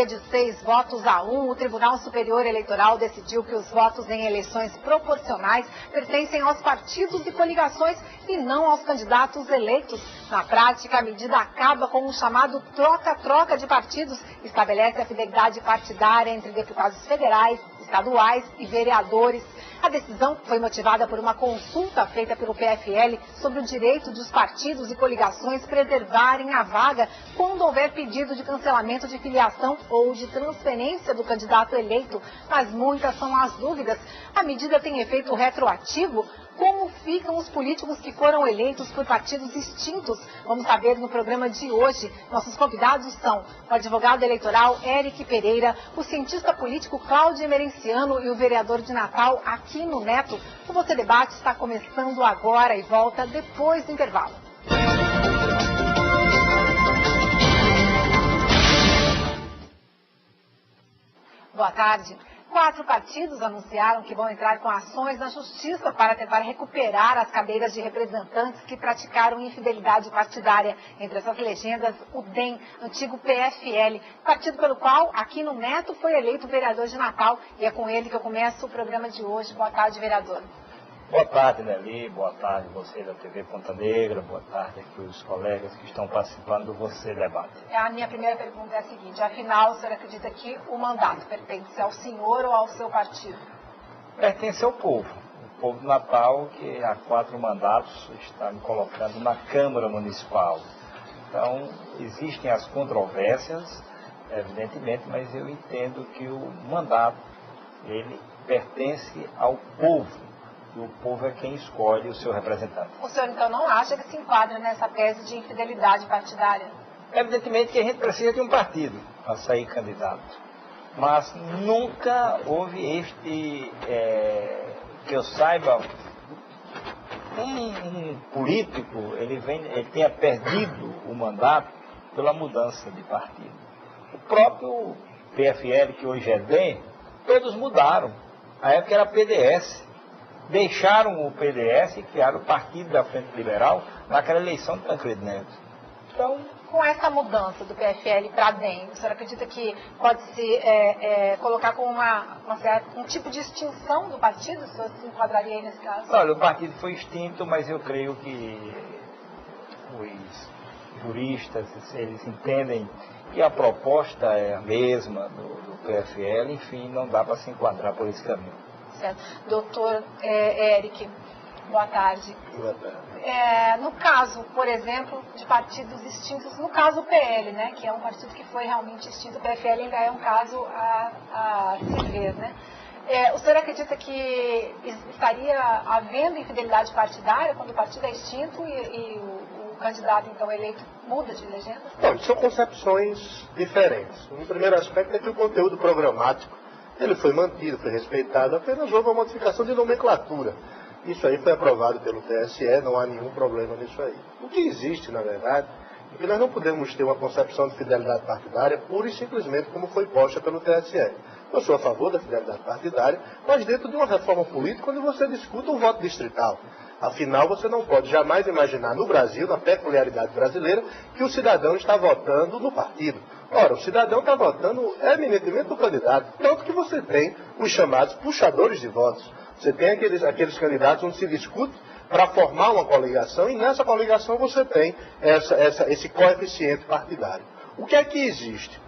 maioria de 6 votos a 1, o Tribunal Superior Eleitoral decidiu que os votos em eleições proporcionais pertencem aos partidos e coligações e não aos candidatos eleitos. Na prática, a medida acaba com o chamado troca-troca de partidos, estabelece a fidelidade partidária entre deputados federais, estaduais e vereadores. A decisão foi motivada por uma consulta feita pelo PFL sobre o direito dos partidos e coligações preservarem a vaga quando houver pedido de cancelamento de filiação ou de transferência do candidato eleito. Mas muitas são as dúvidas. A medida tem efeito retroativo? Como ficam os políticos que foram eleitos por partidos extintos? Vamos saber no programa de hoje. Nossos convidados são o advogado eleitoral Eric Pereira, o cientista político Cláudio Emerenciano e o vereador de Natal Aquino Neto. O Você Debate está começando agora e volta depois do intervalo. Boa tarde. 4 partidos anunciaram que vão entrar com ações na justiça para tentar recuperar as cadeiras de representantes que praticaram infidelidade partidária. Entre essas legendas, o DEM, antigo PFL, partido pelo qual Aquino Neto foi eleito vereador de Natal. E é com ele que eu começo o programa de hoje. Boa tarde, vereador. Boa tarde, Nelly. Boa tarde, você da TV Ponta Negra. Boa tarde aqui os colegas que estão participando do Você Debate. A minha primeira pergunta é a seguinte: afinal, o senhor acredita que o mandato pertence ao senhor ou ao seu partido? Pertence ao povo. O povo de Natal, que há 4 mandatos está me colocando na Câmara Municipal. Então, existem as controvérsias, evidentemente, mas eu entendo que o mandato, ele pertence ao povo. E o povo é quem escolhe o seu representante. O senhor, então, não acha que se enquadra nessa tese de infidelidade partidária? Evidentemente que a gente precisa de um partido para sair candidato. Mas nunca houve que eu saiba, um político, ele tenha perdido o mandato pela mudança de partido. O próprio PFL, que hoje é DEM, todos mudaram. A época era PDS. Deixaram o PDS e criaram o Partido da Frente Liberal naquela eleição de Tancredo Neves. Então, com essa mudança do PFL para DEM, o senhor acredita que pode se colocar como um tipo de extinção do partido? O senhor se enquadraria aí nesse caso? Olha, o partido foi extinto, mas eu creio que os juristas, eles entendem que a proposta é a mesma do PFL, enfim, não dá para se enquadrar por esse caminho. Certo. Doutor Eric, boa tarde. Boa tarde. No caso, por exemplo, de partidos extintos, no caso o PL, né, que é um partido que foi realmente extinto, o PFL ainda é um caso a se ver, né? O senhor acredita que estaria havendo infidelidade partidária quando o partido é extinto e o candidato, então, eleito muda de legenda? Bom, são concepções diferentes. Um primeiro aspecto é que o conteúdo programático ele foi mantido, foi respeitado, apenas houve uma modificação de nomenclatura. Isso aí foi aprovado pelo TSE, não há nenhum problema nisso aí. O que existe, na verdade, é que nós não podemos ter uma concepção de fidelidade partidária pura e simplesmente como foi posta pelo TSE. Eu sou a favor da fidelidade partidária, mas dentro de uma reforma política onde você discuta o voto distrital. Afinal, você não pode jamais imaginar no Brasil, na peculiaridade brasileira, que o cidadão está votando no partido. Ora, o cidadão está votando eminentemente no candidato, tanto que você tem os chamados puxadores de votos. Você tem aqueles candidatos onde se discute para formar uma coligação, e nessa coligação você tem esse coeficiente partidário. O que é que existe?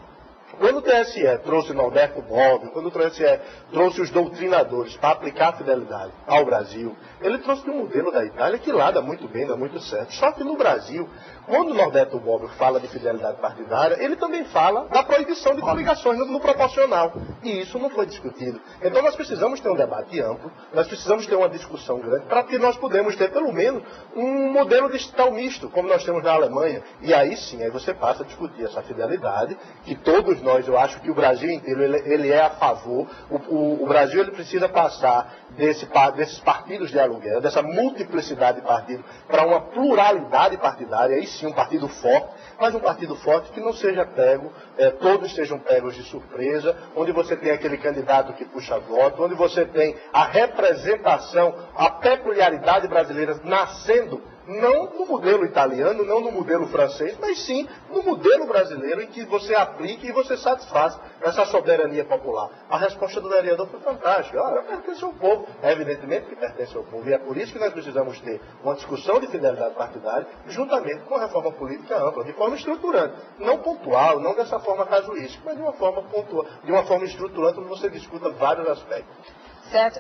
Quando o TSE trouxe Norberto Bobbio, quando o TSE trouxe os doutrinadores para aplicar a fidelidade ao Brasil, ele trouxe um modelo da Itália que lá dá muito bem, dá muito certo. Só que no Brasil, quando o Norberto Bobbio fala de fidelidade partidária, ele também fala da proibição de coligações no proporcional. E isso não foi discutido. Então nós precisamos ter um debate amplo, nós precisamos ter uma discussão grande, para que nós podemos ter pelo menos um modelo distrital misto, como nós temos na Alemanha. E aí sim, aí você passa a discutir essa fidelidade, que todos nós, eu acho que o Brasil inteiro, ele é a favor. O Brasil ele precisa passar desses partidos de aluguel, dessa multiplicidade de partidos, para uma pluralidade partidária, aí sim um partido forte, mas um partido forte que não seja pego, todos sejam pegos de surpresa, onde você tem aquele candidato que puxa voto, onde você tem a representação, a peculiaridade brasileira nascendo não no modelo italiano, não no modelo francês, mas sim no modelo brasileiro em que você aplique e você satisfaz essa soberania popular. A resposta do vereador foi fantástica. Ora, pertence ao povo. É evidentemente que pertence ao povo. E é por isso que nós precisamos ter uma discussão de fidelidade partidária juntamente com a reforma política ampla, de forma estruturante. Não pontual, não dessa forma casuística, mas de uma forma pontual, de uma forma estruturante, onde você discuta vários aspectos. Certo.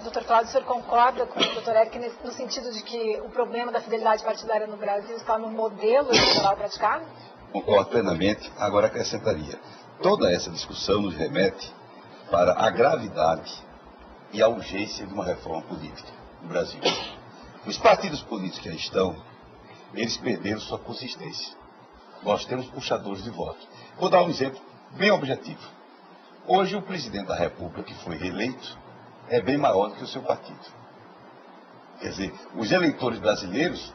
Doutor Cláudio, o senhor concorda com o doutor Eric no sentido de que o problema da fidelidade partidária no Brasil está no modelo eleitoral praticado? Concordo plenamente. Agora acrescentaria. Toda essa discussão nos remete para a gravidade e a urgência de uma reforma política no Brasil. Os partidos políticos que aí estão, eles perderam sua consistência. Nós temos puxadores de voto. Vou dar um exemplo bem objetivo. Hoje o presidente da República que foi reeleito é bem maior do que o seu partido. Quer dizer, os eleitores brasileiros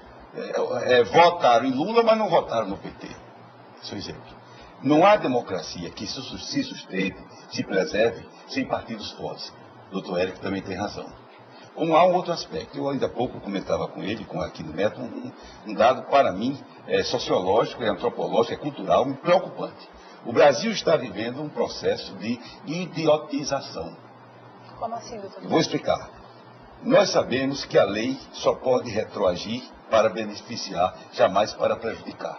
votaram em Lula, mas não votaram no PT. Esse é o exemplo. Não há democracia que se sustente, se preserve, sem partidos fortes. O doutor Eric também tem razão. Há um outro aspecto. Eu ainda há pouco comentava com ele, com aqui no Neto, um dado para mim sociológico, antropológico, cultural, preocupante. O Brasil está vivendo um processo de idiotização. Como assim, doutor? Vou explicar. Nós sabemos que a lei só pode retroagir para beneficiar, jamais para prejudicar.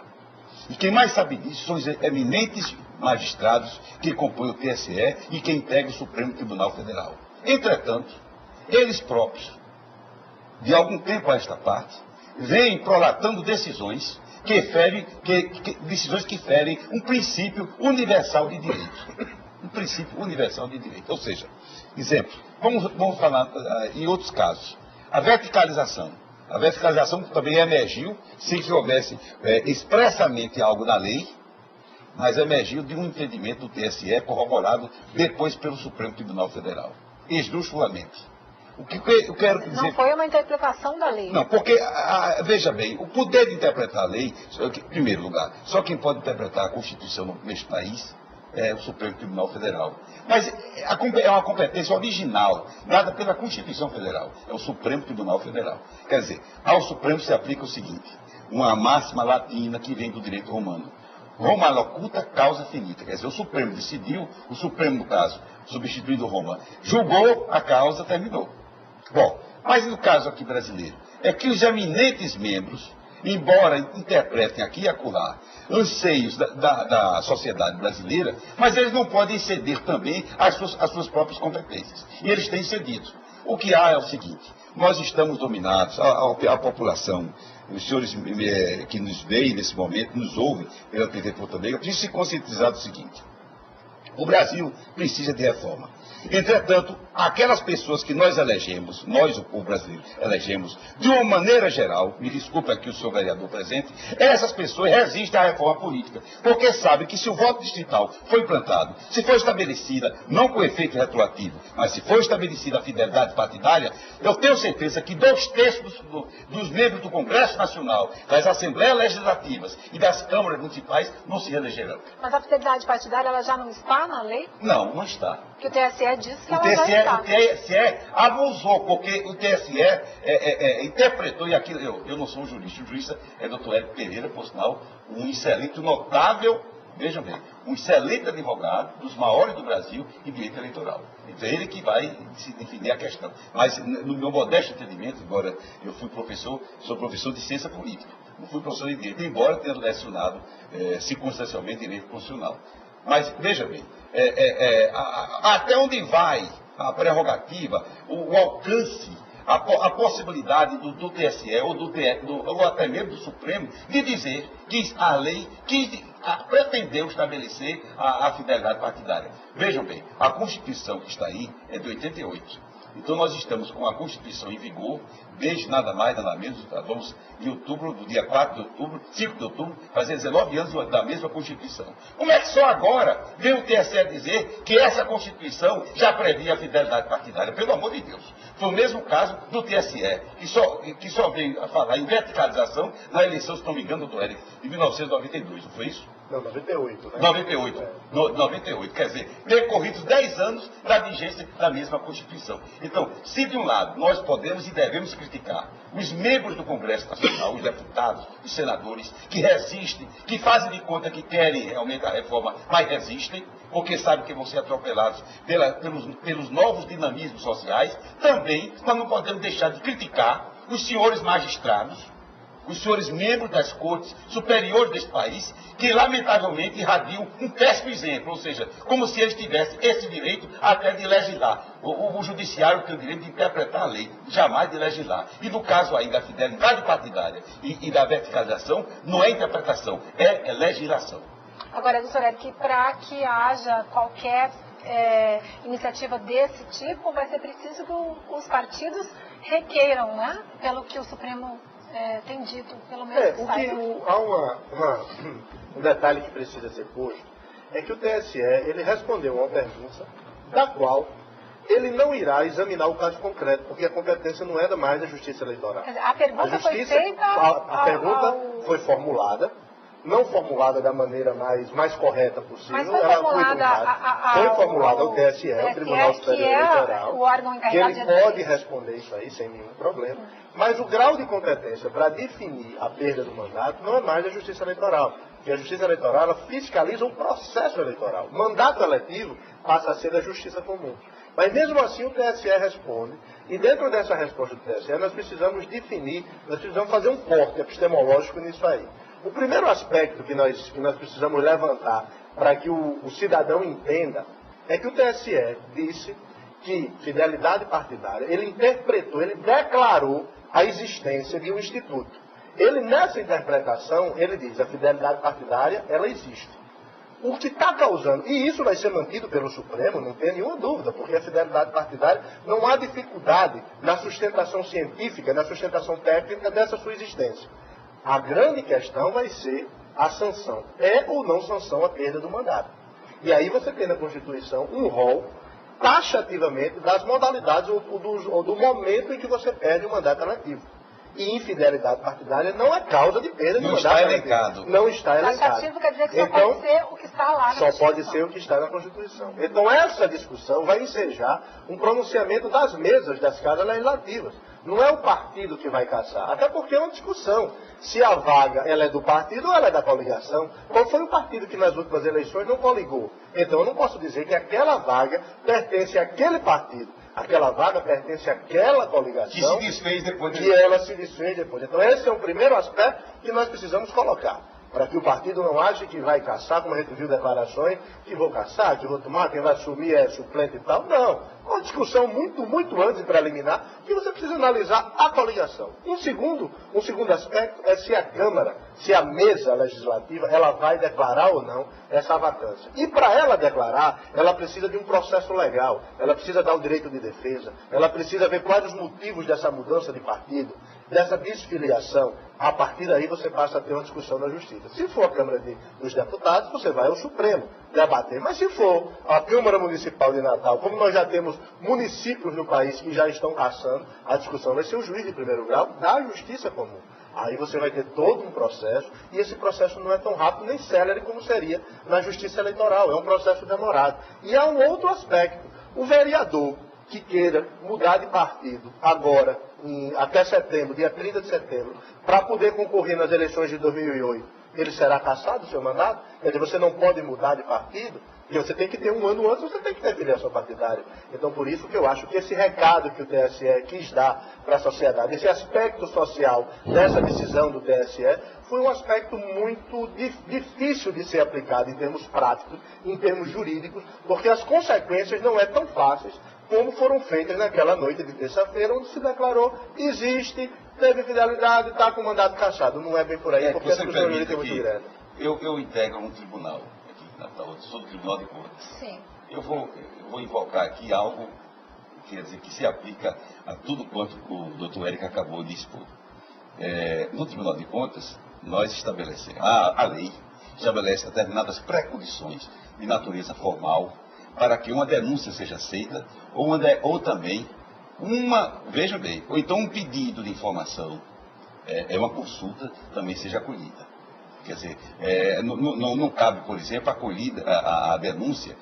E quem mais sabe disso são os eminentes magistrados que compõem o TSE e que integram o Supremo Tribunal Federal. Entretanto, eles próprios, de algum tempo a esta parte, vêm prolatando decisões decisões que ferem um princípio universal de direito. Um princípio universal de direito. Ou seja, exemplo, vamos falar em outros casos. A verticalização. A verticalização também emergiu, sem que houvesse expressamente algo na lei, mas emergiu de um entendimento do TSE corroborado depois pelo Supremo Tribunal Federal. Esdrúxulamente. O que eu quero dizer... Não foi uma interpretação da lei. Não, porque, veja bem, o poder de interpretar a lei, em primeiro lugar, só quem pode interpretar a Constituição neste país é o Supremo Tribunal Federal. Mas é uma competência original, dada pela Constituição Federal. É o Supremo Tribunal Federal. Quer dizer, ao Supremo se aplica o seguinte, uma máxima latina que vem do direito romano. Roma locuta causa finita. Quer dizer, o Supremo decidiu, o Supremo, no caso, substituindo Roma, julgou, a causa terminou. Bom, mas no caso aqui brasileiro, é que os eminentes membros, embora interpretem aqui e acolá anseios da sociedade brasileira, mas eles não podem ceder também às suas próprias competências. E eles têm cedido. O que há é o seguinte, nós estamos dominados, a população, os senhores que nos veem nesse momento, nos ouvem pela TV Porto Alegre, precisam se conscientizar do seguinte, o Brasil precisa de reforma. Entretanto, aquelas pessoas que nós elegemos, nós, o povo brasileiro, elegemos, de uma maneira geral, me desculpe aqui o senhor vereador presente, essas pessoas resistem à reforma política, porque sabem que se o voto distrital for implantado, se for estabelecida, não com efeito retroativo, mas se for estabelecida a fidelidade partidária, eu tenho certeza que 2/3 dos membros do Congresso Nacional, das Assembleias Legislativas e das Câmaras Municipais não se reelegerão. Mas a fidelidade partidária, ela já não está na lei? Não, não está. Que o TSE disse que ela já está. O TSE abusou, porque o TSE interpretou, e aqui eu não sou um jurista, o jurista é doutor Hélio Pereira, por sinal, um excelente, notável, vejam bem, um excelente advogado, dos maiores do Brasil em direito eleitoral. Então é ele que vai se definir a questão. Mas no meu modesto entendimento, embora eu fui professor, sou professor de ciência política, não fui professor de direito, embora tenha lecionado circunstancialmente direito constitucional. Mas, veja bem, até onde vai a prerrogativa, o alcance, a possibilidade do TSE ou até mesmo do Supremo de dizer que a lei pretendeu estabelecer a fidelidade partidária. Vejam bem, a Constituição que está aí é de 88. Então nós estamos com a Constituição em vigor desde nada mais, nada menos, vamos em outubro, do dia 4 de outubro, 5 de outubro, fazer 19 anos da mesma Constituição. Como é que só agora veio o TSE dizer que essa Constituição já previa a fidelidade partidária? Pelo amor de Deus. Foi o mesmo caso do TSE, que só veio a falar em verticalização na eleição, se não me engano, do Eric, de 1992, não foi isso? Não, 98, né? 98. 98, quer dizer, percorridos 10 anos da vigência da mesma Constituição. Então, se de um lado nós podemos e devemos criticar os membros do Congresso Nacional, os deputados, os senadores, que resistem, que fazem de conta que querem realmente a reforma, mas resistem, porque sabem que vão ser atropelados pelos novos dinamismos sociais, também nós não podemos deixar de criticar os senhores magistrados, os senhores membros das cortes superiores deste país, que lamentavelmente irradiam um péssimo exemplo, ou seja, como se eles tivessem esse direito até de legislar. O judiciário tem o direito de interpretar a lei, jamais de legislar. E no caso aí da fidelidade partidária e da verticalização, não é interpretação, é legislação. Agora, doutor Eric, para que haja qualquer iniciativa desse tipo, vai ser preciso que os partidos requeiram, né? Pelo que o Supremo tem dito, pelo menos que saiba. Há um detalhe que precisa ser posto, é que o TSE, ele respondeu uma pergunta da qual ele não irá examinar o caso concreto, porque a competência não é mais da Justiça Eleitoral. A pergunta foi feita... A pergunta foi formulada, não formulada da maneira mais correta possível. Mas foi formulada ao TSE, o Tribunal Superior Eleitoral, o órgão que ele pode responder isso aí sem nenhum problema. Mas o grau de competência para definir a perda do mandato não é mais da Justiça Eleitoral. Porque a Justiça Eleitoral ela fiscaliza o processo eleitoral. O mandato eletivo passa a ser da Justiça Comum. Mas mesmo assim o TSE responde, e dentro dessa resposta do TSE nós precisamos definir, nós precisamos fazer um corte epistemológico nisso aí. O primeiro aspecto que nós precisamos levantar para que o cidadão entenda é que o TSE disse que fidelidade partidária, ele interpretou, ele declarou a existência de um instituto. Ele, nessa interpretação, ele diz a fidelidade partidária, ela existe. O que está causando, e isso vai ser mantido pelo Supremo, não tem nenhuma dúvida, porque a fidelidade partidária, não há dificuldade na sustentação científica, na sustentação técnica dessa sua existência. A grande questão vai ser a sanção. É ou não sanção a perda do mandato. E aí você tem na Constituição um rol taxativamente das modalidades ou do momento em que você perde o mandato eletivo. E infidelidade partidária não é causa de perda de mandato eletivo. Não está elencado. Taxativo quer dizer que só pode ser o que está lá na Constituição. Só pode ser o que está na Constituição. Então essa discussão vai ensejar um pronunciamento das mesas das casas legislativas. Não é o partido que vai caçar, até porque é uma discussão. Se a vaga ela é do partido ou ela é da coligação. Qual foi o partido que nas últimas eleições não coligou? Então eu não posso dizer que aquela vaga pertence àquele partido. Aquela vaga pertence àquela coligação. Que se desfez depois. Que ela se desfez depois. Então esse é o primeiro aspecto que nós precisamos colocar. Para que o partido não ache que vai caçar, como a gente viu declarações, que vou caçar, que vou tomar, quem vai assumir é suplente e tal. Não. Uma discussão muito antes de preliminar, que você precisa analisar a coligação. Um segundo aspecto é se a Câmara, se a mesa legislativa, ela vai declarar ou não essa vacância. E para ela declarar, ela precisa de um processo legal, ela precisa dar o direito de defesa, ela precisa ver quais os motivos dessa mudança de partido, dessa desfiliação. A partir daí você passa a ter uma discussão na Justiça. Se for a Câmara dos Deputados, você vai ao Supremo debater. Mas se for a Câmara Municipal de Natal, como nós já temos municípios no país que já estão caçando, a discussão vai ser o juiz de primeiro grau da Justiça Comum. Aí você vai ter todo um processo, e esse processo não é tão rápido nem célere como seria na Justiça Eleitoral. É um processo demorado. E há um outro aspecto. O vereador que queira mudar de partido agora, até setembro, dia 30 de setembro, para poder concorrer nas eleições de 2008, ele será cassado o seu mandato? Quer dizer, você não pode mudar de partido, e você tem que ter um ano antes, você tem que ter filiação partidária. Então, por isso que eu acho que esse recado que o TSE quis dar para a sociedade, esse aspecto social dessa decisão do TSE, foi um aspecto muito difícil de ser aplicado em termos práticos, em termos jurídicos, porque as consequências não é tão fáceis como foram feitas naquela noite de terça-feira, onde se declarou, existe, teve fidelidade, está com o mandato cassado. Não é bem por aí, porque a discussão jurídica é muito grande. Eu integro um tribunal aqui em Natal, sou do Tribunal de Contas. Sim. Eu vou invocar aqui algo, quer dizer, que se aplica a tudo quanto o doutor Eric acabou de expor. No Tribunal de Contas, nós estabelecemos, a lei estabelece determinadas pré-condições de natureza formal para que uma denúncia seja aceita, ou também veja bem, ou então um pedido de informação, uma consulta também seja acolhida. Quer dizer, não cabe, por exemplo, a denúncia,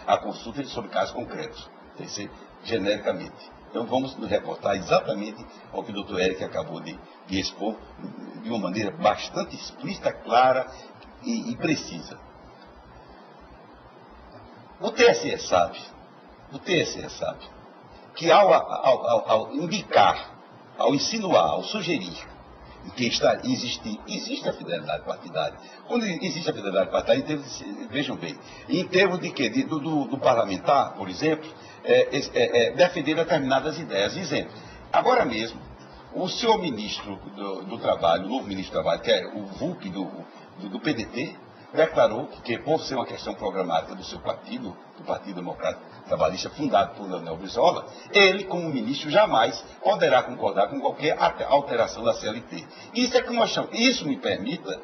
a consulta sobre casos concretos. Tem que ser genericamente. Então vamos nos reportar exatamente ao que o doutor Eric acabou de expor, de uma maneira bastante explícita, clara e precisa. O TSE sabe que ao indicar, ao insinuar, ao sugerir que existe a fidelidade partidária. Quando existe a fidelidade partidária, vejam bem, em termos de quê? Do parlamentar, por exemplo, defender determinadas ideias. Exemplo, agora mesmo, o senhor ministro do Trabalho, o novo ministro do Trabalho, que é o VUP do PDT, declarou que, por ser uma questão programática do seu partido, do Partido Democrático Trabalhista, fundado por Leonel Brizola, ele, como ministro, jamais poderá concordar com qualquer alteração da CLT. Isso é que nós chamamos, isso me permita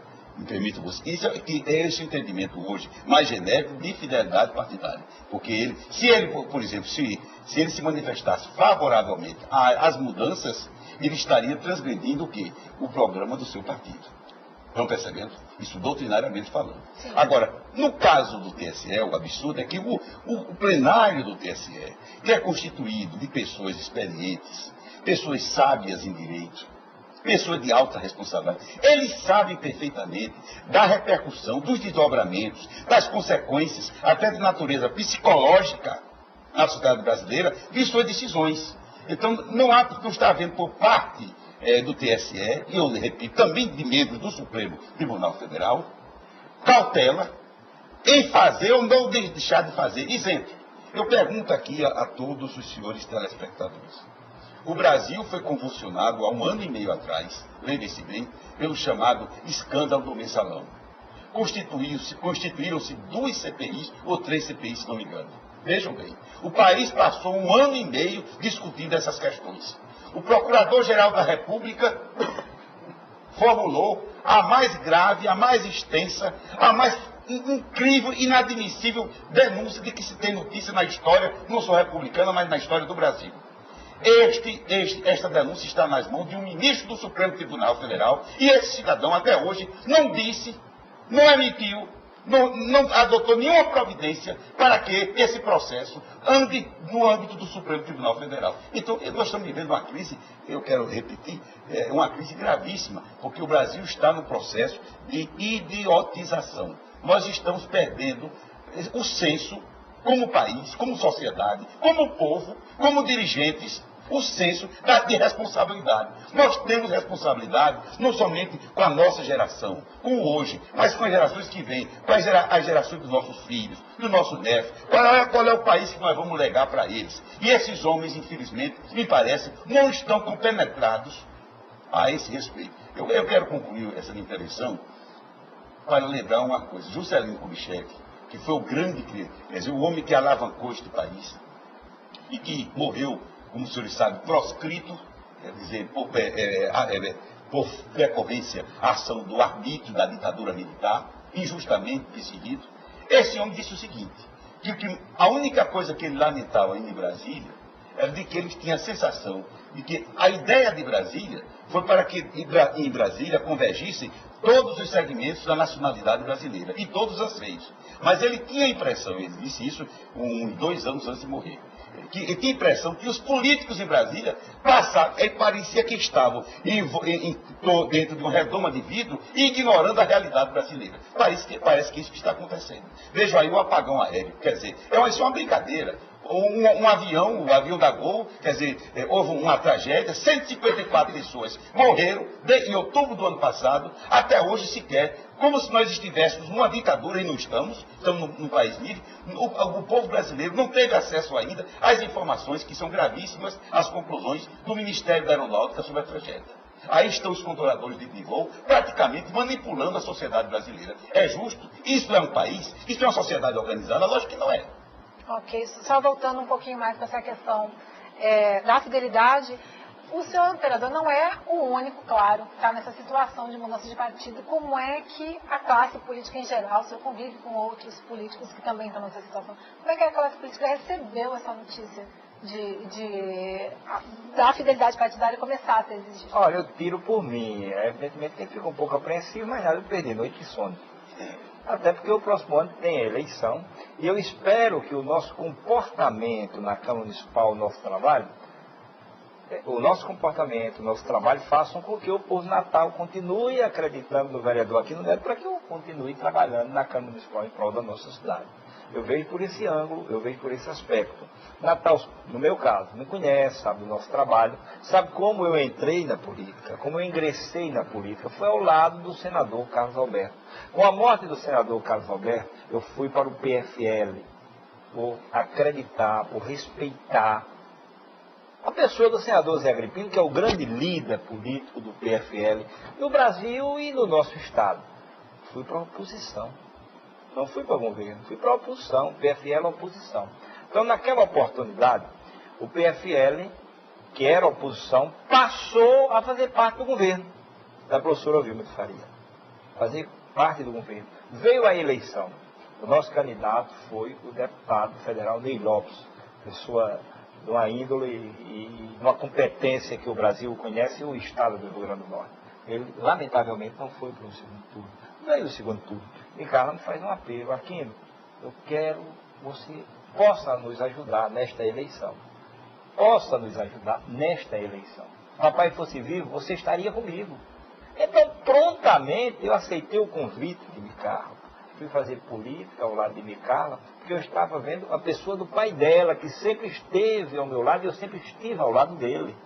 você, isso é esse entendimento hoje mais genérico de fidelidade partidária. Porque se ele, por exemplo, se ele se manifestasse favoravelmente às mudanças, ele estaria transgredindo o quê? O programa do seu partido. Estão percebendo? Isso doutrinariamente falando. Sim. Agora, no caso do TSE, o absurdo é que o plenário do TSE, que é constituído de pessoas experientes, pessoas sábias em direito, pessoas de alta responsabilidade, eles sabem perfeitamente da repercussão, dos desdobramentos, das consequências, até de natureza psicológica na sociedade brasileira, de suas decisões. Então, não está havendo por parte do TSE, e eu repito, também de membros do Supremo Tribunal Federal, cautela em fazer ou não deixar de fazer. Exemplo, eu pergunto aqui a todos os senhores telespectadores. O Brasil foi convulsionado há 1 ano e meio atrás, lembre-se bem, pelo chamado escândalo do mensalão. Constituíram-se 2 CPIs ou 3 CPIs, se não me engano. Vejam bem, o país passou 1 ano e meio discutindo essas questões. O Procurador-Geral da República formulou a mais grave, a mais extensa, a mais incrível, inadmissível denúncia de que se tem notícia na história, não só republicana, mas na história do Brasil. Esta denúncia está nas mãos de um ministro do Supremo Tribunal Federal, e esse cidadão até hoje não disse, não emitiu, não adotou nenhuma providência para que esse processo ande no âmbito do Supremo Tribunal Federal. Então, nós estamos vivendo uma crise, eu quero repetir, uma crise gravíssima, porque o Brasil está no processo de idiotização. Nós estamos perdendo o senso, como país, como sociedade, como povo, como dirigentes, o senso de responsabilidade. Nós temos responsabilidade não somente com a nossa geração, com hoje, mas com as gerações que vêm, com as gerações dos nossos filhos, dos nossos netos. Qual é o país que nós vamos legar para eles? E esses homens, infelizmente, me parece, não estão compenetrados a esse respeito. Eu quero concluir essa intervenção para lembrar uma coisa. Juscelino Kubitschek, que foi o grande, quer dizer, o homem que alavancou este país e que morreu, como os senhores sabem, proscrito, quer dizer, por decorrência à ação do arbítrio da ditadura militar, injustamente perseguido. Esse homem disse o seguinte, que a única coisa que ele lamentava ainda em Brasília era de que ele tinha a sensação de que a ideia de Brasília foi para que em Brasília convergissem todos os segmentos da nacionalidade brasileira, e todos aceitos. Mas ele tinha a impressão, ele disse isso uns 2 anos antes de morrer, ele tinha a impressão que os políticos em Brasília parecia que estavam dentro de uma redoma de vidro e ignorando a realidade brasileira. Parece que isso está acontecendo. Vejam aí o apagão aéreo, quer dizer, isso é uma brincadeira. O avião da Gol, quer dizer, houve uma tragédia, 154 pessoas morreram em outubro do ano passado, até hoje sequer, como se nós estivéssemos numa ditadura, e não estamos num país livre. O povo brasileiro não teve acesso ainda às informações que são gravíssimas, às conclusões do Ministério da Aeronáutica sobre a tragédia. Aí estão os controladores de voo praticamente manipulando a sociedade brasileira. É justo? Isso é um país? Isso é uma sociedade organizada? Lógico que não é. Ok, só voltando um pouquinho mais para essa questão da fidelidade, o senhor imperador não é o único, claro, que está nessa situação de mudança de partido. Como é que a classe política em geral, o senhor convive com outros políticos que também estão nessa situação, como é que a classe política recebeu essa notícia da fidelidade partidária começasse a existir? Olha, eu tiro por mim. Evidentemente que fica um pouco apreensivo, mas nada de perder noite de sono. Até porque o próximo ano tem a eleição e eu espero que o nosso comportamento na Câmara Municipal, o nosso trabalho, o nosso trabalho façam com que o povo de Natal continue acreditando no vereador Aquino Neto para que eu continue trabalhando na Câmara Municipal em prol da nossa cidade. Eu vejo por esse ângulo, eu vejo por esse aspecto. Natal, no meu caso, me conhece, sabe do nosso trabalho, sabe como eu entrei na política, como eu ingressei na política. Foi ao lado do senador Carlos Alberto. Com a morte do senador Carlos Alberto, eu fui para o PFL, por acreditar, por respeitar a pessoa do senador Zé Agripino, que é o grande líder político do PFL no Brasil e no nosso estado. Fui para a oposição. Não fui para o governo, fui para a oposição. O PFL é a oposição. Então, naquela oportunidade, o PFL, que era oposição, passou a fazer parte do governo da professora Vilma de Faria. Fazer parte do governo. Veio a eleição. O nosso candidato foi o deputado federal Ney Lopes, pessoa de uma índole e uma competência que o Brasil conhece e o estado do Rio Grande do Norte. Ele, lamentavelmente, não foi para o segundo turno. Veio o segundo turno. E Carla me faz um apelo. Aquino, eu quero que você possa nos ajudar nesta eleição. Possa nos ajudar nesta eleição. Se o papai fosse vivo, você estaria comigo. Então, prontamente, eu aceitei o convite de Micarla. Fui fazer política ao lado de Micarla, porque eu estava vendo a pessoa do pai dela, que sempre esteve ao meu lado e eu sempre estive ao lado dele.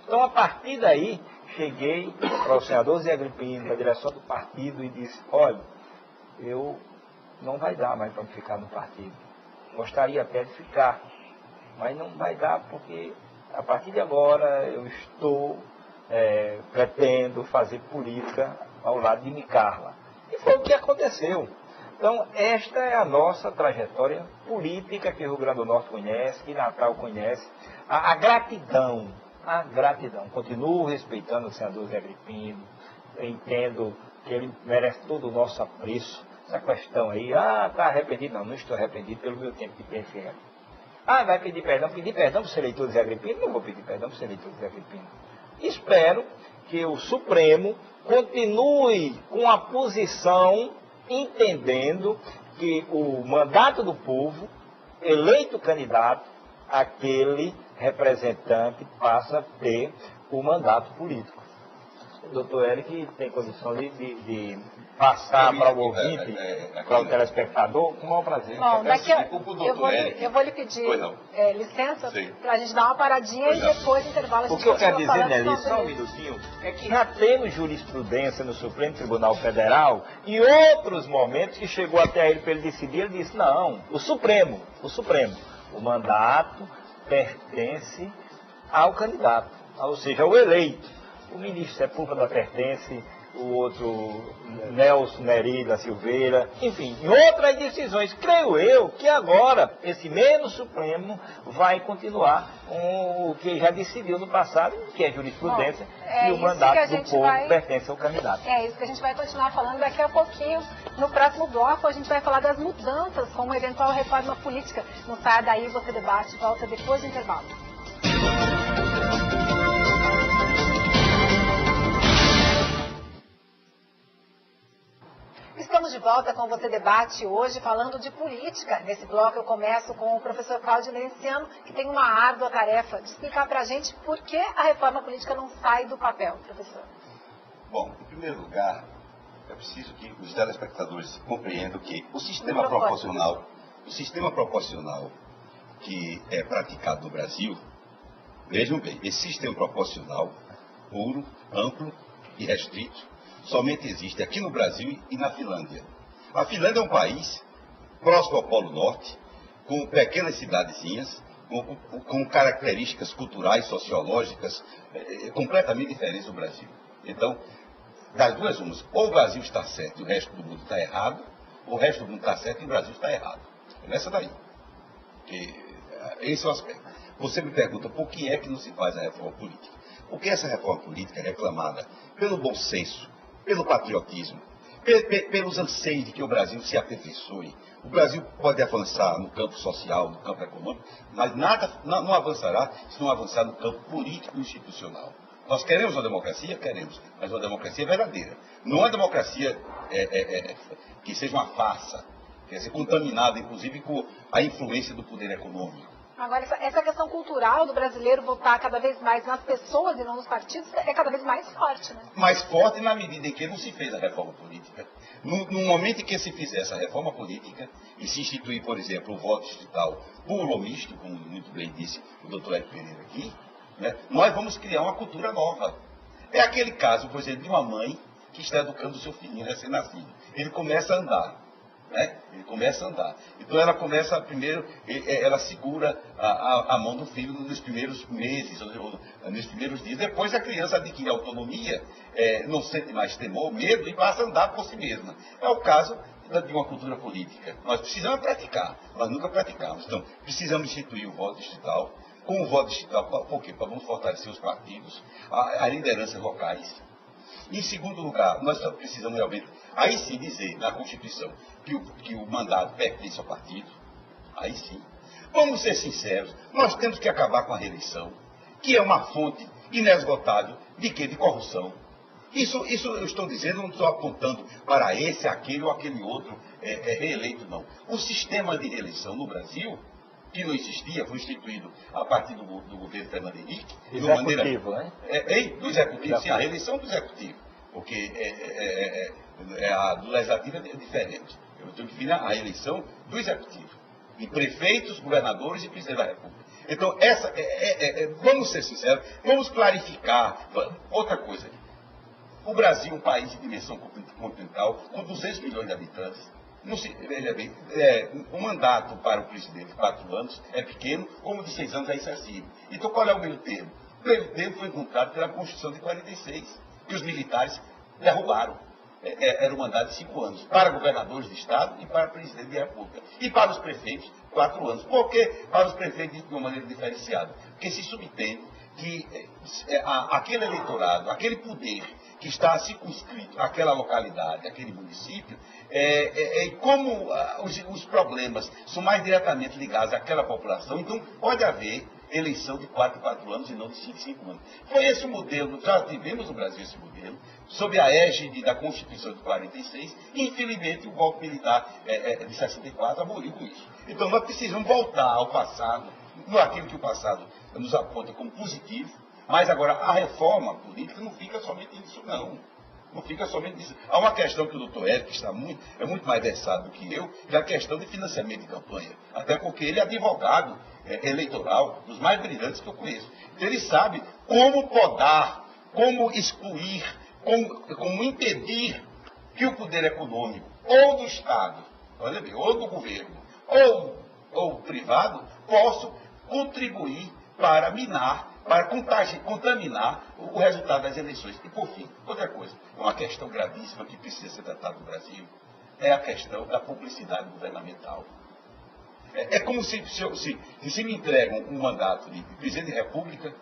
Então, a partir daí, cheguei para o senador Zé Agripino, para a direção do partido, e disse: olha, eu não vai dar mais para ficar no partido. Gostaria até de ficar, mas não vai dar porque a partir de agora eu pretendo fazer política ao lado de Micarla. E foi o que aconteceu. Então, esta é a nossa trajetória política que o Rio Grande do Norte conhece, que Natal conhece. A gratidão. Continuo respeitando o senador Zé Agripino. Eu entendo que ele merece todo o nosso apreço. Essa questão aí, está arrependido? Não estou arrependido pelo meu tempo de PFL. Vai pedir perdão? Pedir perdão para o eleitor Zé Agripino? Não vou pedir perdão para o eleitor Zé Agripino. Espero que o Supremo continue com a posição entendendo que o mandato do povo, eleito candidato, aquele representante passa a ter o mandato político. O doutor Eric tem condição de passar para o ouvinte, para o telespectador, com o maior prazer. Bom, daqui eu vou lhe pedir licença para a gente dar uma paradinha e depois do intervalo a gente O que eu quero dizer, Nelly, só um minutinho, é que já temos jurisprudência no Supremo Tribunal Federal e outros momentos que chegou até ele para ele decidir, ele disse: não, o Supremo, o mandato pertence ao candidato, ou seja, ao eleito. O ministro Sepúlveda pertence, o outro Nelson Neri da Silveira, enfim, em outras decisões. Creio eu que agora esse mesmo Supremo vai continuar com o que já decidiu no passado, que é jurisprudência, e o mandato do povo pertence ao candidato. É isso que a gente vai continuar falando daqui a pouquinho. No próximo bloco a gente vai falar das mudanças com uma eventual reforma política. Não saia daí, você debate, volta depois do intervalo. Estamos de volta com Você Debate hoje falando de política. Nesse bloco eu começo com o professor Cláudio Lenciano, que tem uma árdua tarefa de explicar para a gente por que a reforma política não sai do papel, professor. Bom, em primeiro lugar, é preciso que os telespectadores compreendam que o sistema proporcional que é praticado no Brasil, vejam bem, esse sistema proporcional puro, amplo e restrito somente existe aqui no Brasil e na Finlândia. A Finlândia é um país próximo ao Polo Norte, com pequenas cidadezinhas, com características culturais, sociológicas, completamente diferentes do Brasil. Então, das duas umas, ou o Brasil está certo e o resto do mundo está errado, ou o resto do mundo está certo e o Brasil está errado. Começa daí. Esse é o aspecto. Você me pergunta por que é que não se faz a reforma política. Porque essa reforma política é reclamada pelo bom senso, pelo patriotismo, pelos anseios de que o Brasil se aperfeiçoe. O Brasil pode avançar no campo social, no campo econômico, mas nada não avançará se não avançar no campo político e institucional. Nós queremos uma democracia? Queremos, mas uma democracia verdadeira. Não uma democracia que seja uma farsa, que seja contaminada, inclusive, com a influência do poder econômico. Agora, essa questão cultural do brasileiro votar cada vez mais nas pessoas e não nos partidos é cada vez mais forte, né? Mais forte na medida em que não se fez a reforma política. No momento em que se fizesse a reforma política e se instituir, por exemplo, o voto distrital puro ou misto, como muito bem disse o doutor Hélio Pereira aqui, né, nós vamos criar uma cultura nova. É aquele caso, por exemplo, de uma mãe que está educando o seu filhinho recém-nascido. Ele começa a andar. Né? Ele começa a andar. Então ela começa primeiro, ela segura a mão do filho nos primeiros meses, ou nos primeiros dias. Depois a criança adquire autonomia, não sente mais temor, medo e passa a andar por si mesma. É o caso de uma cultura política. Nós precisamos praticar, nós nunca praticamos. Então, precisamos instituir o voto distrital. Com o voto distrital, por quê? Para vamos fortalecer os partidos, as lideranças locais. Em segundo lugar, nós precisamos realmente, aí sim dizer na Constituição que o mandato pertence ao partido. Aí sim. Vamos ser sinceros, nós temos que acabar com a reeleição, que é uma fonte inesgotável de quê? De corrupção. Isso eu estou dizendo, não estou apontando para esse, aquele ou aquele outro reeleito, não. O sistema de reeleição no Brasil, que não existia, foi instituído a partir do governo Fernando Henrique. Executivo, né? Do executivo, sim, a reeleição do executivo. Porque a do legislativo é diferente. Eu tenho que definir a eleição do executivo. E prefeitos, governadores e presidente da República. Então, vamos ser sinceros, vamos clarificar. Outra coisa. O Brasil é um país de dimensão continental, com 200 milhões de habitantes. Não se, veja bem, um mandato para o presidente de 4 anos é pequeno, como de 6 anos é excessivo. Então qual é o meio termo? O meio termo foi encontrado pela Constituição de 46, que os militares derrubaram. Era um mandato de 5 anos, para governadores de Estado e para presidente da República. E para os prefeitos, 4 anos. Por que para os prefeitos de uma maneira diferenciada? Porque se subentende que aquele eleitorado, aquele poder que está circunscrito àquela localidade, àquele município, como os problemas são mais diretamente ligados àquela população, então pode haver eleição de 4 em 4 anos e não de 5 em 5 anos. Foi esse o modelo, já tivemos no Brasil esse modelo, sob a égide da Constituição de 46, e infelizmente o golpe militar de 64 aboliu com isso. Então nós precisamos voltar ao passado, não aquilo que o passado nos aponta como positivo, mas agora a reforma política não fica somente nisso, não. Não fica somente nisso. Há uma questão que o doutor Hélio, que é muito mais versado do que eu, que é a questão de financiamento de campanha. Até porque ele é advogado eleitoral, dos mais brilhantes que eu conheço. Então ele sabe como podar, como excluir, como impedir que o poder econômico, ou do Estado, olha bem, ou do governo, ou privado, possa contribuir para minar, para contaminar o resultado das eleições. E, por fim, outra coisa, uma questão gravíssima que precisa ser tratada no Brasil, é a questão da publicidade governamental. É como se me entregam um mandato de presidente da República,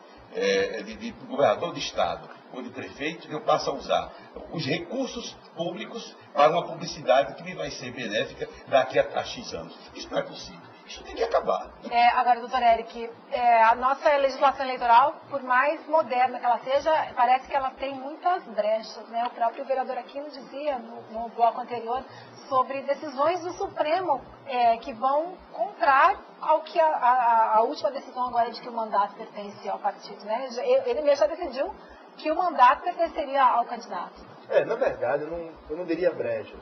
de governador de Estado ou de prefeito, eu passo a usar os recursos públicos para uma publicidade que me vai ser benéfica daqui a X anos. Isso não é possível. Isso tem que acabar. Agora, doutor Eric, a nossa legislação eleitoral, por mais moderna que ela seja, parece que ela tem muitas brechas, né? O próprio vereador Aquino dizia no bloco anterior sobre decisões do Supremo que vão contrário ao que a última decisão agora de que o mandato pertence ao partido, né? Ele mesmo já decidiu que o mandato pertenceria ao candidato. Na verdade, eu não diria brechas.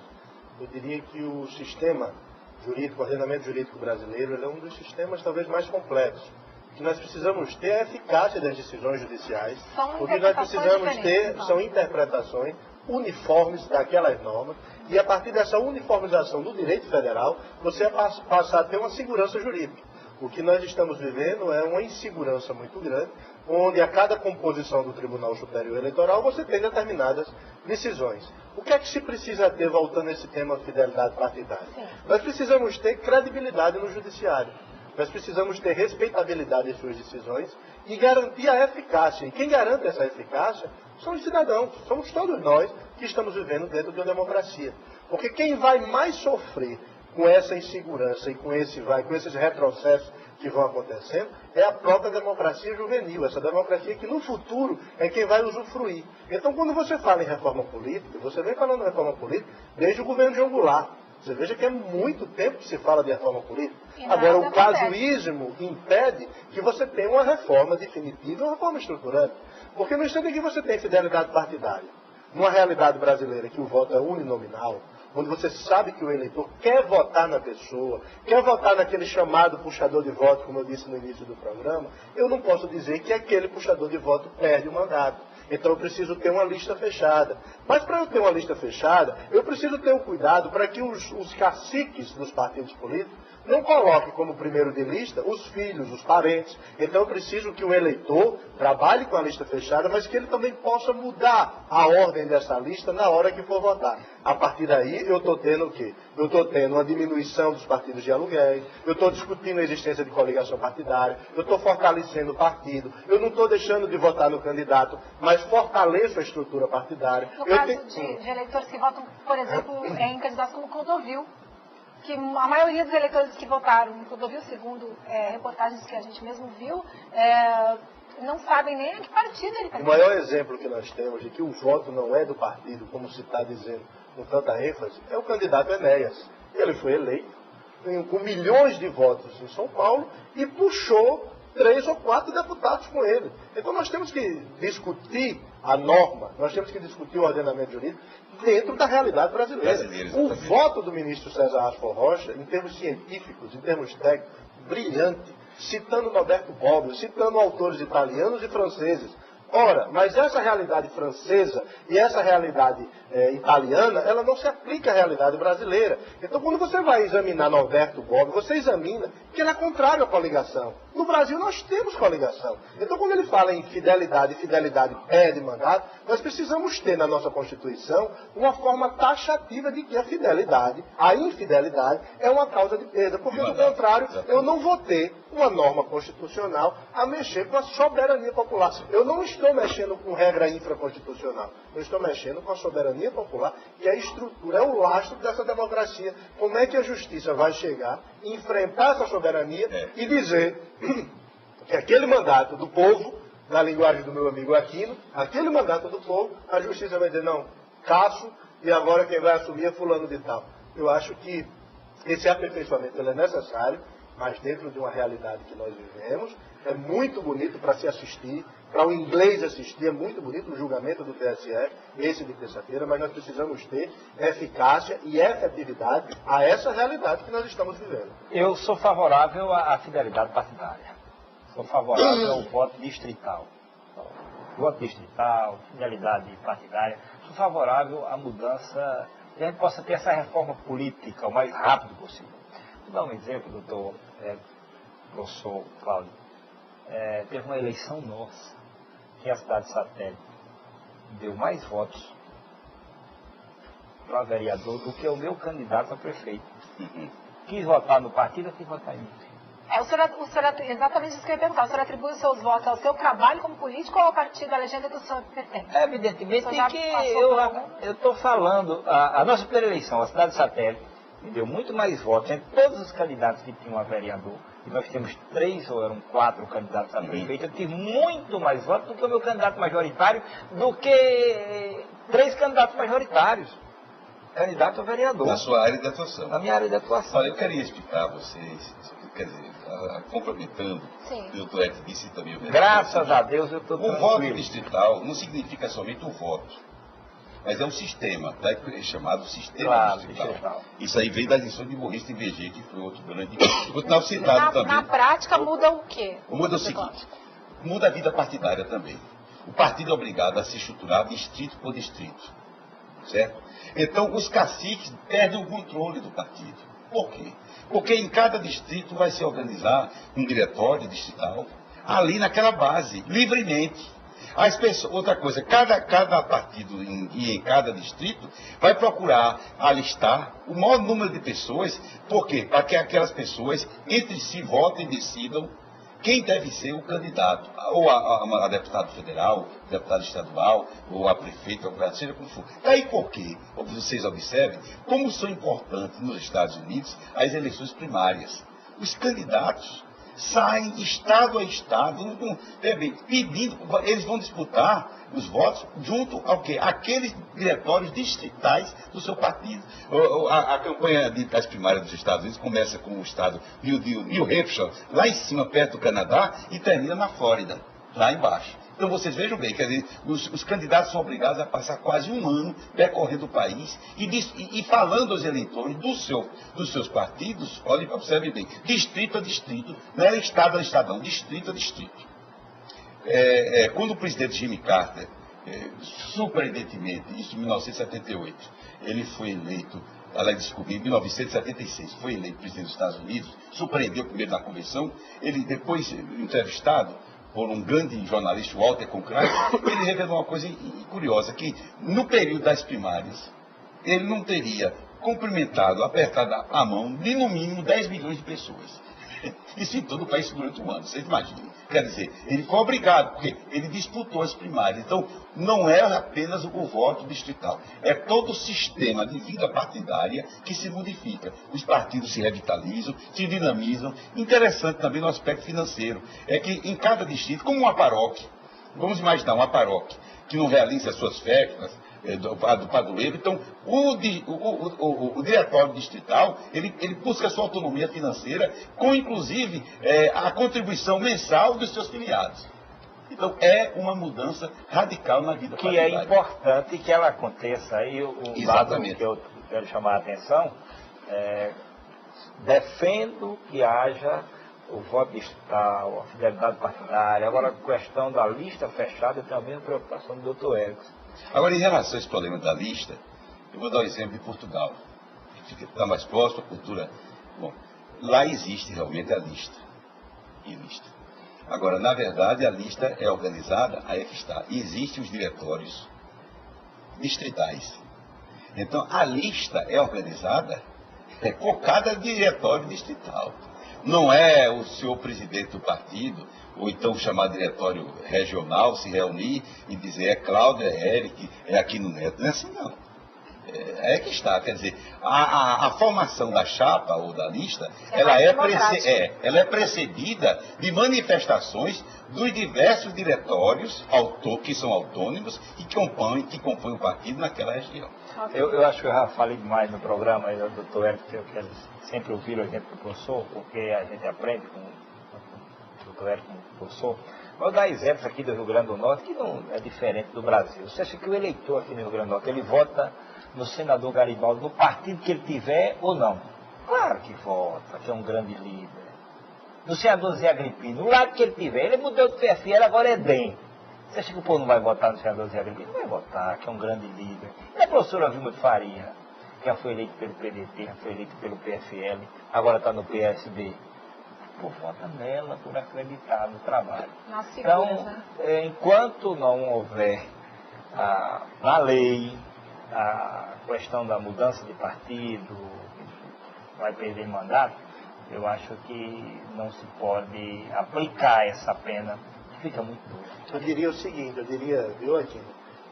Eu diria que o sistema jurídico, o ordenamento jurídico brasileiro, ele é um dos sistemas talvez mais complexos. O que nós precisamos ter é a eficácia das decisões judiciais. O que nós precisamos ter são interpretações uniformes daquelas normas, e a partir dessa uniformização do direito federal, você passar a ter uma segurança jurídica. O que nós estamos vivendo é uma insegurança muito grande, onde a cada composição do Tribunal Superior Eleitoral você tem determinadas decisões. O que é que se precisa ter, voltando a esse tema fidelidade partidária? Nós precisamos ter credibilidade no judiciário. Nós precisamos ter respeitabilidade em suas decisões e garantir a eficácia. E quem garante essa eficácia são os cidadãos, somos todos nós que estamos vivendo dentro de uma democracia. Porque quem vai mais sofrer com essa insegurança e com esses retrocessos que vão acontecendo, é a própria democracia juvenil, essa democracia que no futuro é quem vai usufruir. Então, quando você fala em reforma política, você vem falando de reforma política desde o governo João Goulart. Você veja que é muito tempo que se fala de reforma política. Agora, o casuísmo impede que você tenha uma reforma definitiva, uma reforma estruturante. Porque no instante em que você tem fidelidade partidária, numa realidade brasileira que o voto é uninominal, onde você sabe que o eleitor quer votar na pessoa, quer votar naquele chamado puxador de voto, como eu disse no início do programa, eu não posso dizer que aquele puxador de voto perde o mandato. Então eu preciso ter uma lista fechada. Mas para eu ter uma lista fechada, eu preciso ter o cuidado para que os caciques dos partidos políticos não coloquem como primeiro de lista os filhos, os parentes. Então eu preciso que o eleitor trabalhe com a lista fechada, mas que ele também possa mudar a ordem dessa lista na hora que for votar. A partir daí eu estou tendo o quê? Eu estou tendo uma diminuição dos partidos de aluguéis, eu estou discutindo a existência de coligação partidária, eu estou fortalecendo o partido, eu não estou deixando de votar no candidato, mas fortaleço a estrutura partidária. No caso de eleitores que votam, por exemplo, em candidatos como Clodovil, que a maioria dos eleitores que votaram em Clodovil, segundo reportagens que a gente mesmo viu, não sabem nem a que partido ele está. O maior exemplo que nós temos de que o voto não é do partido, como se está dizendo com tanta ênfase, é o candidato Enéas. Ele foi eleito com milhões de votos em São Paulo e puxou 3 ou 4 deputados com ele. Então nós temos que discutir a norma, nós temos que discutir o ordenamento jurídico dentro da realidade brasileira. O voto do ministro César Asfo Rocha, em termos científicos, em termos técnicos, brilhante, citando Norberto Bobbio, citando autores italianos e franceses. Ora, mas essa realidade francesa e essa realidade italiana, ela não se aplica à realidade brasileira. Então, quando você vai examinar Norberto Bobbio, você examina que ele é contrário à coligação. No Brasil, nós temos coligação. Então, quando ele fala em fidelidade, fidelidade pede mandato, nós precisamos ter na nossa Constituição uma forma taxativa de que a fidelidade, a infidelidade, é uma causa de perda. Porque, do contrário, eu não vou ter uma norma constitucional a mexer com a soberania popular. Eu não estou mexendo com regra infraconstitucional. Eu estou mexendo com a soberania popular, que é a estrutura, é o lastro dessa democracia. Como é que a justiça vai chegar, enfrentar essa soberania e dizer que aquele mandato do povo, na linguagem do meu amigo Aquino, aquele mandato do povo, a justiça vai dizer, não, caço, e agora quem vai assumir é fulano de tal. Eu acho que esse aperfeiçoamento ele é necessário, mas dentro de uma realidade que nós vivemos, é muito bonito para se assistir, para o inglês assistir, é muito bonito o julgamento do TSE, esse de terça-feira, mas nós precisamos ter eficácia e efetividade a essa realidade que nós estamos vivendo. Eu sou favorável à fidelidade partidária. Sou favorável ao voto distrital. Voto distrital, fidelidade partidária. Sou favorável à mudança, que a gente possa ter essa reforma política o mais rápido possível. Vou dar um exemplo, doutor professor Cláudio. Teve uma eleição nossa, que a cidade satélite deu mais votos para vereador do que o meu candidato a prefeito. Quis votar no partido, eu quis votar em mim. Exatamente isso que eu ia perguntar. O senhor atribui os seus votos ao seu trabalho como político ou ao partido, à legenda que o senhor pertence? Evidentemente que eu estou falando, a nossa primeira eleição, a cidade satélite, me deu muito mais votos entre todos os candidatos que tinham a vereador. E nós temos 3 ou eram 4 candidatos a prefeito. Eu tive muito mais votos do que o meu candidato majoritário, do que 3 candidatos majoritários. Candidato a vereador. Na sua área de atuação. Na minha área de atuação. Olha, eu queria explicar a vocês, quer dizer, complementando o que o doutor Hélio disse também. Graças a Deus eu estou tranquilo. O voto distrital não significa somente o voto. Mas é um sistema, tá? É chamado sistema distrital. Isso aí vem das lições de Maurice de Verger, que foi outro grande. Vou dar um citado também. Na prática muda o quê? Muda o seguinte, muda a vida partidária também. O partido é obrigado a se estruturar distrito por distrito, certo? Então os caciques perdem o controle do partido. Por quê? Porque em cada distrito vai se organizar um diretório distrital, ali naquela base, livremente. As pessoas, outra coisa, cada partido em cada distrito vai procurar alistar o maior número de pessoas, por quê? Para que aquelas pessoas entre si votem e decidam quem deve ser o candidato, ou a deputado federal, deputado estadual, ou a prefeito, ou a seja como for. Daí porque, vocês observem, como são importantes nos Estados Unidos as eleições primárias. Os candidatos saem estado a estado, pedindo, eles vão disputar os votos junto ao quê? Aqueles diretórios distritais do seu partido. A campanha das primárias dos Estados Unidos começa com o estado de New Hampshire, lá em cima, perto do Canadá, e termina na Flórida, lá embaixo. Então vocês vejam bem, quer dizer, os candidatos são obrigados a passar quase um ano percorrendo o país e falando aos eleitores dos seus partidos, olhem, observe bem, distrito a distrito, não é estado a estado, não, distrito a distrito. Quando o presidente Jimmy Carter, surpreendentemente, isso em 1978, ele foi eleito, em 1976, foi eleito presidente dos Estados Unidos, surpreendeu primeiro na convenção, ele depois, entrevistado por um grande jornalista, Walter Cronkite, ele revelou uma coisa curiosa, que no período das primárias, ele não teria cumprimentado, apertado a mão de no mínimo 10 milhões de pessoas. Isso em todo o país durante um ano, vocês imaginem. Quer dizer, ele foi obrigado, porque ele disputou as primárias. Então, não é apenas o voto distrital, é todo o sistema de vida partidária que se modifica. Os partidos se revitalizam, se dinamizam. Interessante também no aspecto financeiro, é que em cada distrito, como uma paróquia, vamos imaginar uma paróquia que não realiza as suas festas, do padroeiro. Então, o diretório distrital, ele busca a sua autonomia financeira, com inclusive a contribuição mensal dos seus filiados. Então, é uma mudança radical na vida partidária. Que é importante que ela aconteça. Aí o dado que eu quero chamar a atenção, defendo que haja o voto distrital, a fidelidade partidária. Agora, a questão da lista fechada, eu tenho a mesma preocupação do doutor Erickson. Agora, em relação a esse problema da lista, eu vou dar o exemplo de Portugal, que está mais próximo à cultura. Bom, lá existe realmente a lista. Agora, na verdade, a lista é organizada, aí é que está. Existem os diretórios distritais. Então, a lista é organizada por cada diretório distrital. Não é o senhor presidente do partido, ou então chamar diretório regional, se reunir e dizer é Cláudio, é Eric, é Aquino Neto. Não é assim, não. É que está, quer dizer, a formação da chapa ou da lista, ela é precedida de manifestações dos diversos diretórios que são autônomos e que compõem o partido naquela região. Eu acho que eu já falei demais no programa, aí, o doutor Eric, eu quero sempre ouvir o exemplo do professor, porque a gente aprende com o doutor Eric como professor. Vou dar exemplos aqui do Rio Grande do Norte, que não é diferente do Brasil. Você acha que o eleitor aqui no Rio Grande do Norte, ele vota no senador Garibaldi, no partido que ele tiver ou não? Claro que vota, que é um grande líder. No senador Zé Agripino, no lado que ele tiver, ele mudou do PFL, agora é DEM. Você acha que o povo não vai votar no senador Zé Agripino? Vai votar, que é um grande líder. E a professora Vilma de Faria, que já foi eleita pelo PDT, já foi eleita pelo PFL, agora está no PSB. Por vota nela, por acreditar no trabalho. Então, enquanto não houver na lei a questão da mudança de partido, vai perder mandato, eu acho que não se pode aplicar essa pena, que fica muito duro. Eu diria o seguinte, viu, Aquino?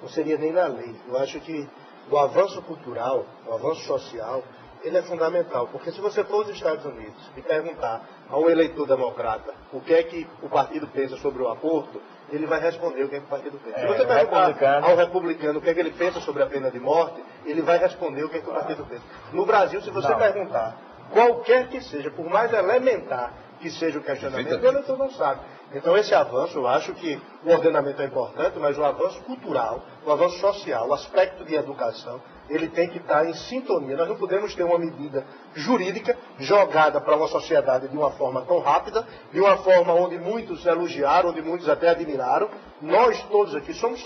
Não seria nem na lei. Eu acho que o avanço cultural, o avanço social, ele é fundamental, porque se você for aos Estados Unidos e perguntar a um eleitor democrata o que é que o partido pensa sobre o aborto, ele vai responder o que é que o partido pensa. Se você perguntar ao republicano o que é que ele pensa sobre a pena de morte, ele vai responder o que é que o partido pensa. No Brasil, se você perguntar qualquer que seja, por mais elementar que seja o questionamento, o eleitor não sabe. Então esse avanço, eu acho que o ordenamento é importante, mas o avanço cultural, o avanço social, o aspecto de educação, ele tem que estar em sintonia. Nós não podemos ter uma medida jurídica jogada para uma sociedade de uma forma tão rápida, de uma forma onde muitos elogiaram, onde muitos até admiraram. Nós todos aqui somos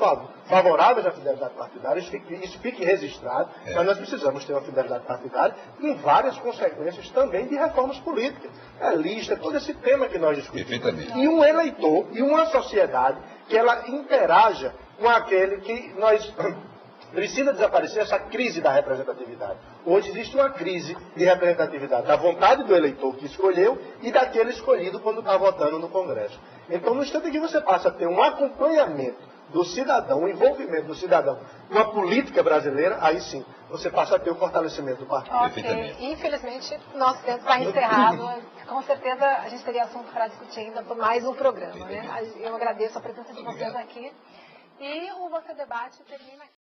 favoráveis à fidelidade partidária, isso fique registrado, mas nós precisamos ter uma fidelidade partidária com várias consequências também de reformas políticas. A lista, todo esse tema que nós discutimos. E um eleitor e uma sociedade que ela interaja com aquele que nós Precisa desaparecer essa crise da representatividade. Hoje existe uma crise de representatividade da vontade do eleitor que escolheu e daquele escolhido quando está votando no Congresso. Então, no instante que você passa a ter um acompanhamento do cidadão, um envolvimento do cidadão na política brasileira, aí sim, você passa a ter o fortalecimento do partido. Ok, infelizmente, nosso tempo está encerrado. Com certeza a gente teria assunto para discutir ainda por mais um programa, né? Eu agradeço a presença de vocês aqui. E o Você Debate termina aqui.